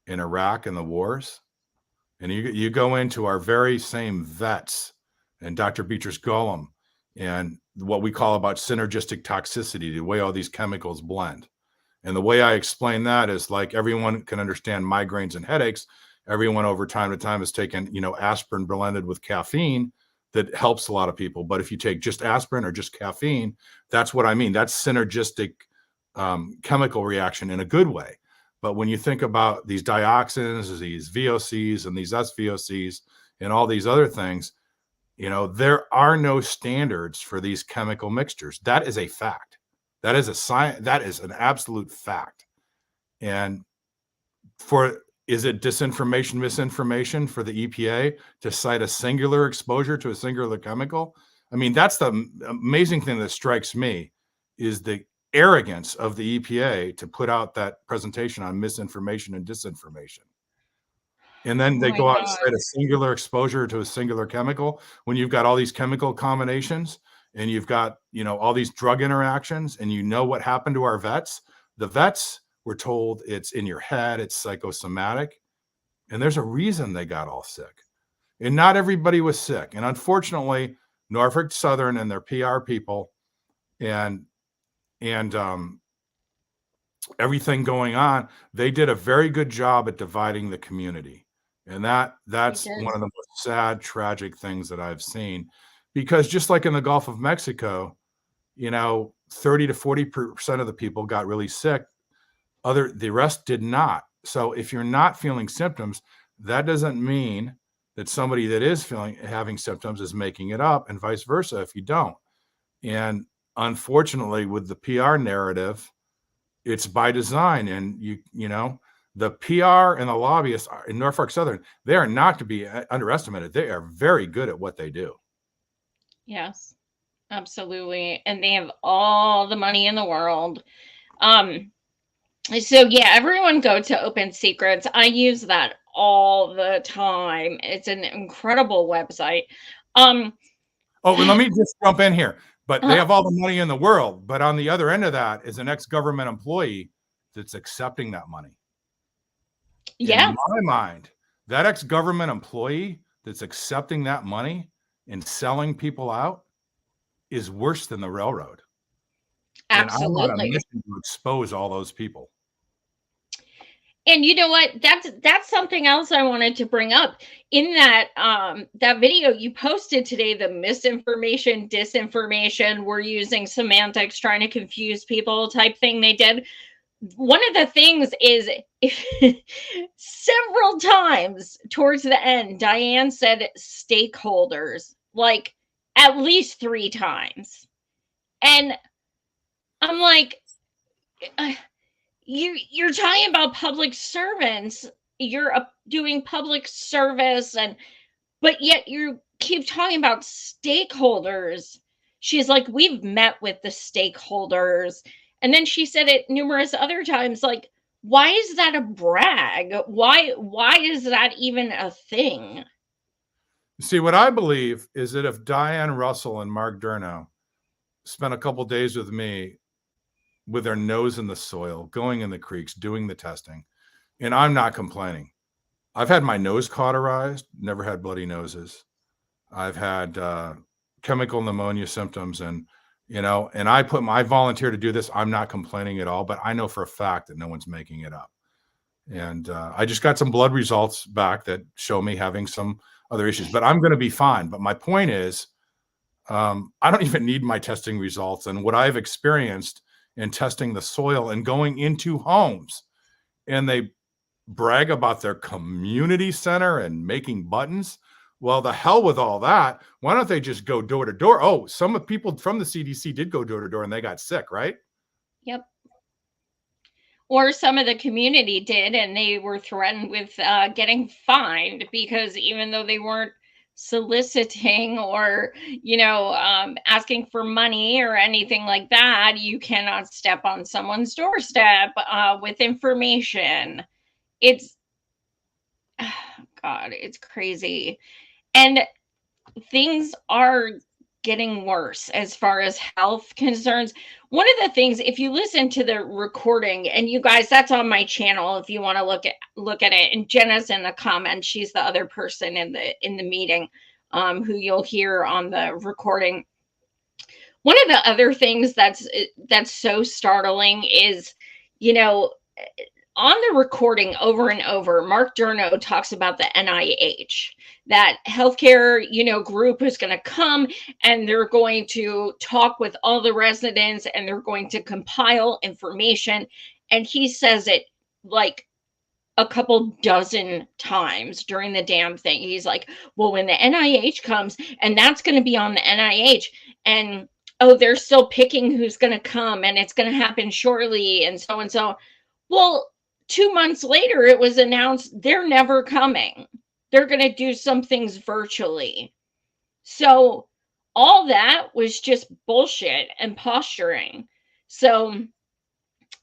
in Iraq and the wars. And you go into our very same vets and Dr. Beatrice Golem and what we call about synergistic toxicity, the way all these chemicals blend. And the way I explain that is, like, everyone can understand migraines and headaches. Everyone over time to time has taken, aspirin blended with caffeine that helps a lot of people. But if you take just aspirin or just caffeine, that's what I mean. That's synergistic chemical reaction in a good way. But when you think about these dioxins, these VOCs and these SVOCs and all these other things, there are no standards for these chemical mixtures. That is a fact. That is a science. That is an absolute fact. And is it disinformation, misinformation for the EPA to cite a singular exposure to a singular chemical? I mean, that's the amazing thing that strikes me, is the arrogance of the EPA to put out that presentation on misinformation and disinformation. And then they go out and cite a singular exposure to a singular chemical when you've got all these chemical combinations and you've got, all these drug interactions, and what happened to our vets. The vets were told it's in your head, it's psychosomatic. And there's a reason they got all sick. And not everybody was sick. And unfortunately, Norfolk Southern and their PR people and everything going on, they did a very good job at dividing the community. And that's one of the most sad, tragic things that I've seen. Because just like in the Gulf of Mexico, 30 to 40% of the people got really sick. The rest did not. So if you're not feeling symptoms, that doesn't mean that somebody that is having symptoms is making it up, and vice versa if you don't. And unfortunately, with the PR narrative, it's by design. And the PR and the lobbyists in Norfolk Southern, they are not to be underestimated. They are very good at what they do. Yes, absolutely. And they have all the money in the world. So yeah, everyone go to Open Secrets. I use that all the time. It's an incredible website. Oh, let me just jump in here. But they have all the money in the world. But on the other end of that is an ex-government employee that's accepting that money. Yeah. In my mind, that ex-government employee that's accepting that money and selling people out is worse than the railroad. Absolutely. And I'm on a mission to expose all those people. And you know what? That's something else I wanted to bring up. In that video you posted today, the misinformation, disinformation, we're using semantics, trying to confuse people type thing they did. One of the things is, several times towards the end, Diane said stakeholders, like at least 3 times. And I'm like, you're talking about public servants. You're doing public service, but yet you keep talking about stakeholders. She's like, we've met with the stakeholders. And then she said it numerous other times, like, why is that a brag? Why is that even a thing? See, what I believe is that if Diane Russell and Mark Durno spent a couple days with me with their nose in the soil, going in the creeks, doing the testing, and I'm not complaining. I've had my nose cauterized, never had bloody noses. I've had chemical pneumonia symptoms, and I volunteer to do this. I'm not complaining at all, but I know for a fact that no one's making it up. And I just got some blood results back that show me having some other issues, but I'm going to be fine. But my point is, I don't even need my testing results, and what I've experienced in testing the soil and going into homes, and they brag about their community center and making buttons. Well, the hell with all that. Why don't they just go door to door? Oh, some of people from the CDC did go door to door and they got sick, right? Yep. Or some of the community did, and they were threatened with getting fined because even though they weren't soliciting or asking for money or anything like that, you cannot step on someone's doorstep with information. It's God, it's crazy. And things are getting worse as far as health concerns. One of the things, if you listen to the recording, and you guys, that's on my channel if you want to look at it. And Jenna's in the comments. She's the other person in the meeting who you'll hear on the recording. One of the other things that's so startling is, on the recording over and over, Mark Durno talks about the NIH, that healthcare, group is going to come and they're going to talk with all the residents and they're going to compile information. And he says it like a couple dozen times during the damn thing. He's like, well, when the NIH comes, and that's going to be on the NIH, and oh, they're still picking who's going to come, and it's going to happen shortly, and so and so. Well, 2 months later, it was announced they're never coming. They're going to do some things virtually. So all that was just bullshit and posturing. So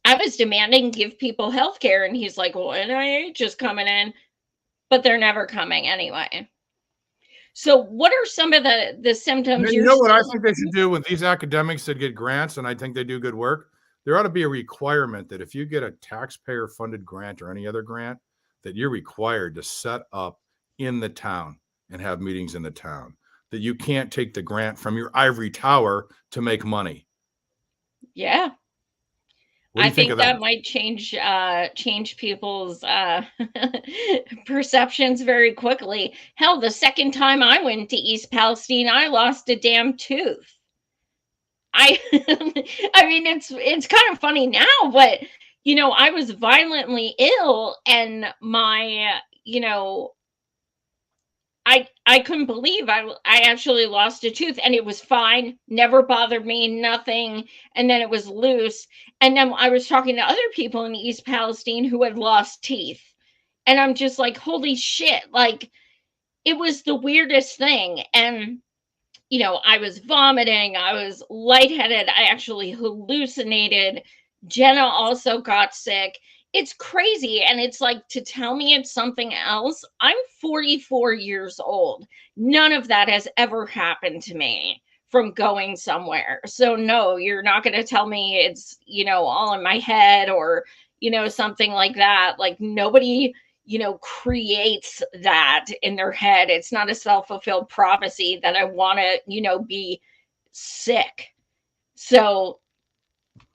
I was demanding give people health care, and he's like, well, NIH is coming in, but they're never coming anyway. So what are some of the symptoms? You know what I think they should do with these academics that get grants, and I think they do good work? There ought to be a requirement that if you get a taxpayer-funded grant or any other grant, that you're required to set up in the town and have meetings in the town, that you can't take the grant from your ivory tower to make money. Yeah. I think that might change people's perceptions very quickly. Hell, the second time I went to East Palestine, I lost a damn tooth. I mean, it's kind of funny now, but I was violently ill, and my I couldn't believe I actually lost a tooth, and it was fine, never bothered me, nothing. And then it was loose. And then I was talking to other people in East Palestine who had lost teeth. And I'm just like, holy shit. Like, it was the weirdest thing. And, I was vomiting. I was lightheaded. I actually hallucinated. Jenna also got sick. It's crazy. And it's like, to tell me it's something else. I'm 44 years old. None of that has ever happened to me from going somewhere. So no, you're not going to tell me it's, all in my head or, something like that. Like, nobody, creates that in their head. It's not a self-fulfilled prophecy that I want to, be sick. So,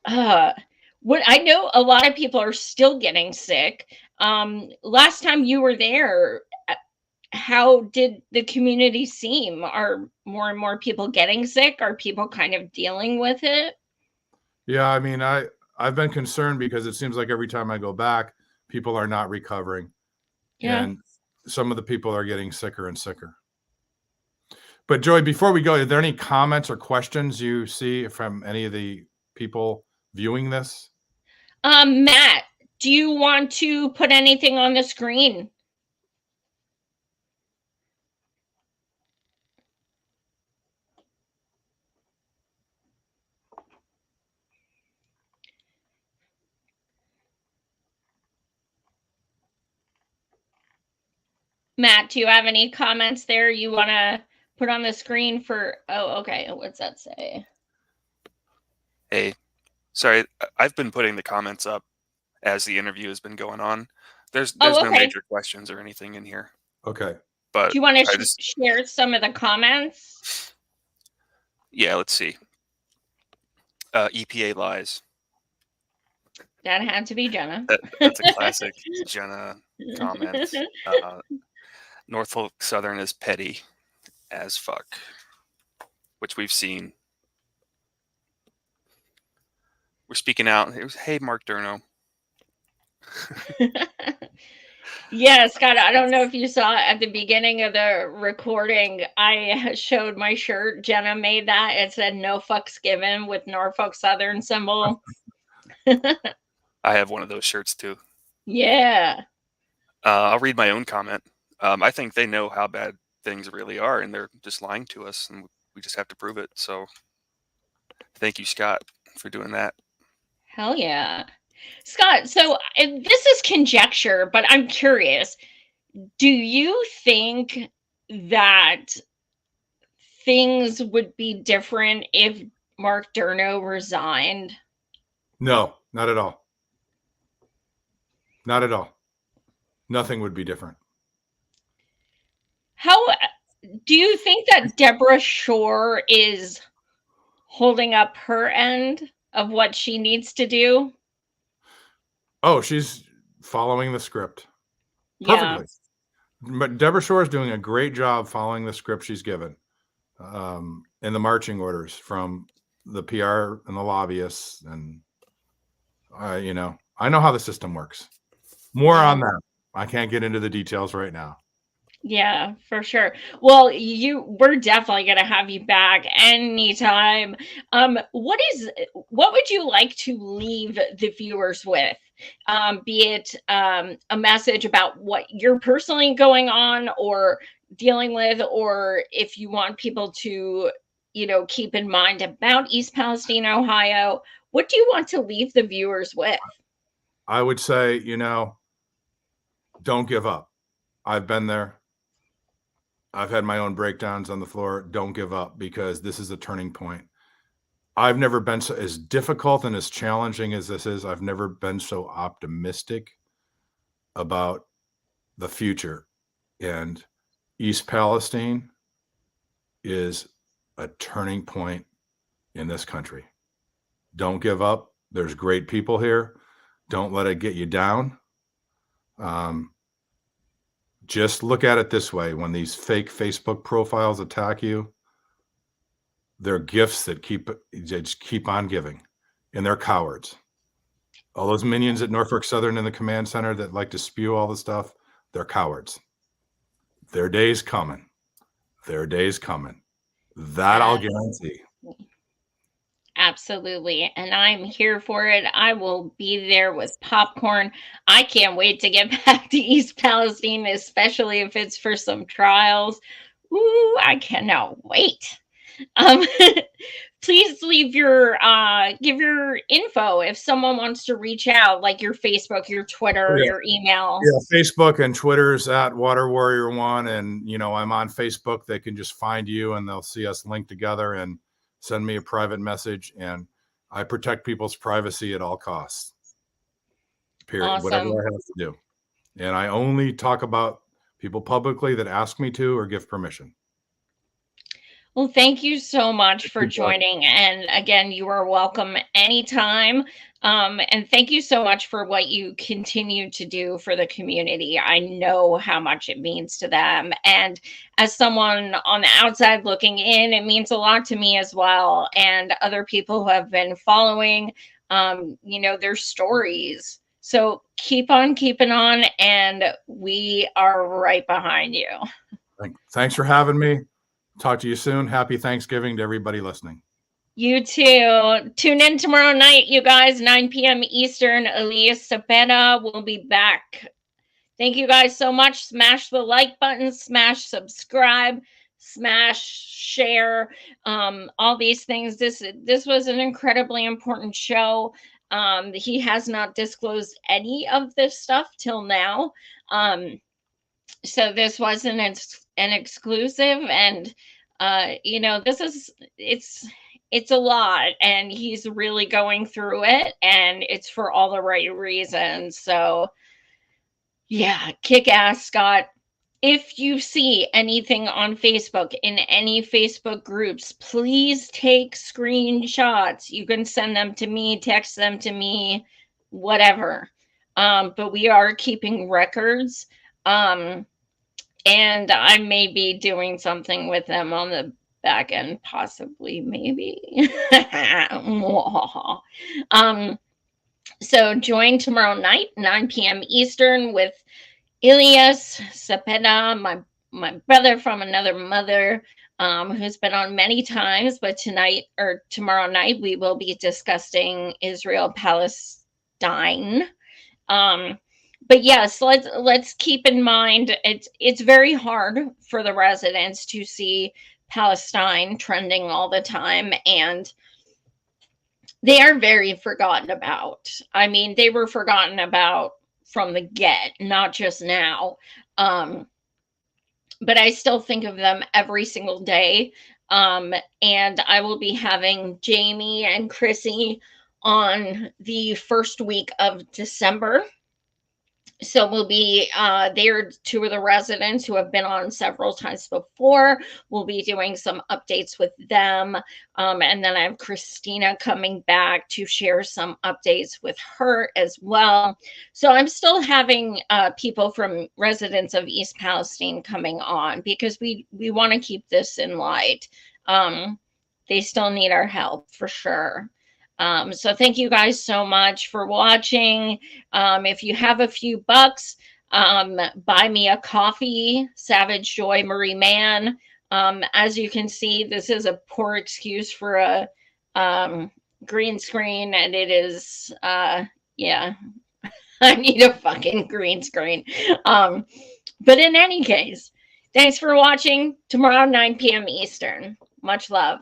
what I know, a lot of people are still getting sick. Last time you were there, how did the community seem? Are more and more people getting sick? Are people kind of dealing with it? Yeah, I mean, I've been concerned because it seems like every time I go back, people are not recovering. Yeah. And some of the people are getting sicker and sicker. But Joy, before we go, are there any comments or questions you see from any of the people viewing this? Matt, do you want to put anything on the screen? Matt, do you have any comments there you want to put on the screen for? Oh, okay. What's that say? Hey, sorry, I've been putting the comments up as the interview has been going on. There's no okay. major questions or anything in here. Okay. But do you want to share some of the comments? Yeah, let's see. EPA lies. That had to be Jenna. That's a classic Jenna comment. Norfolk Southern is petty as fuck, which we've seen. We're speaking out. It was, hey, Mark Durno. Yeah, Scott, I don't know if you saw at the beginning of the recording, I showed my shirt. Jenna made that. It said no fucks given with Norfolk Southern symbol. I have one of those shirts too. Yeah. I'll read my own comment. I think they know how bad things really are, and they're just lying to us, and we just have to prove it. So thank you, Scott, for doing that. Hell yeah. Scott, so this is conjecture, but I'm curious. Do you think that things would be different if Mark Durno resigned? No, not at all. Not at all. Nothing would be different. How do you think that Deborah Shore is holding up her end of what she needs to do? Oh, she's following the script perfectly. Yeah. But Deborah Shore is doing a great job following the script she's given, in the marching orders from the PR and the lobbyists. And, you know, I know how the system works. More on that. I can't get into the details right now. Yeah, for sure. Well, we're definitely going to have you back anytime. What would you like to leave the viewers with? Be it a message about what you're personally going on or dealing with, or if you want people to, keep in mind about East Palestine, Ohio, what do you want to leave the viewers with? I would say, don't give up. I've been there. I've had my own breakdowns on the floor. Don't give up, because this is a turning point. I've never been so as difficult and as challenging as this is. I've never been so optimistic about the future. And East Palestine is a turning point in this country. Don't give up. There's great people here. Don't let it get you down. Just look at it this way. When these fake Facebook profiles attack you, they're gifts that just keep on giving, and they're cowards. All those minions at Norfolk Southern in the command center that like to spew all the stuff, they're cowards. Their day's coming. Their day's coming. That I'll guarantee. Absolutely. And I'm here for it. I will be there with popcorn. I can't wait to get back to East Palestine, especially if it's for some trials. Ooh, I cannot wait. Please leave give your info if someone wants to reach out, like your Facebook, your Twitter, your email. Yeah, Facebook and Twitter's at Water Warrior 1. And, I'm on Facebook. They can just find you and they'll see us linked together and send me a private message. And I protect people's privacy at all costs. Period. Awesome. Whatever I have to do. And I only talk about people publicly that ask me to or give permission. Well, thank you so much for joining. And again, you are welcome anytime. And thank you so much for what you continue to do for the community. I know how much it means to them. And as someone on the outside looking in, it means a lot to me as well. And other people who have been following, their stories. So keep on keeping on, and we are right behind you. Thanks for having me. Talk to you soon. Happy Thanksgiving to everybody listening. You too. Tune in tomorrow night, you guys, 9 p.m. Eastern. Elias Cepeda will be back. Thank you guys so much. Smash the like button, smash subscribe, smash share, all these things. This was an incredibly important show. He has not disclosed any of this stuff till now. So this wasn't an exclusive, and you know, it's a lot, and he's really going through it, and it's for all the right reasons. So yeah, kick ass, Scott. If you see anything on Facebook, in any Facebook groups, please take screenshots. You can send them to me, text them to me, whatever. But we are keeping records. And I may be doing something with them on the back end, possibly, maybe. So join tomorrow night, 9 p.m. Eastern, with Elias Cepeda, my brother from another mother, who's been on many times, but tonight or tomorrow night we will be discussing Israel Palestine. But yes, let's keep in mind it's very hard for the residents to see Palestine trending all the time, and they are very forgotten about. I mean, they were forgotten about from the get, not just now. But I still think of them every single day. And I will be having Jamie and Chrissy on the first week of December. So we'll be they're two of the residents who have been on several times before. We'll be doing some updates with them. And then I have Christina coming back to share some updates with her as well. So I'm still having people from residents of East Palestine coming on, because we want to keep this in light. They still need our help for sure. So thank you guys so much for watching. If you have a few bucks, buy me a coffee, Savage Joy Marie Mann. As you can see, this is a poor excuse for a green screen, and it is, yeah, I need a fucking green screen. But in any case, thanks for watching. Tomorrow, 9 p.m. Eastern. Much love.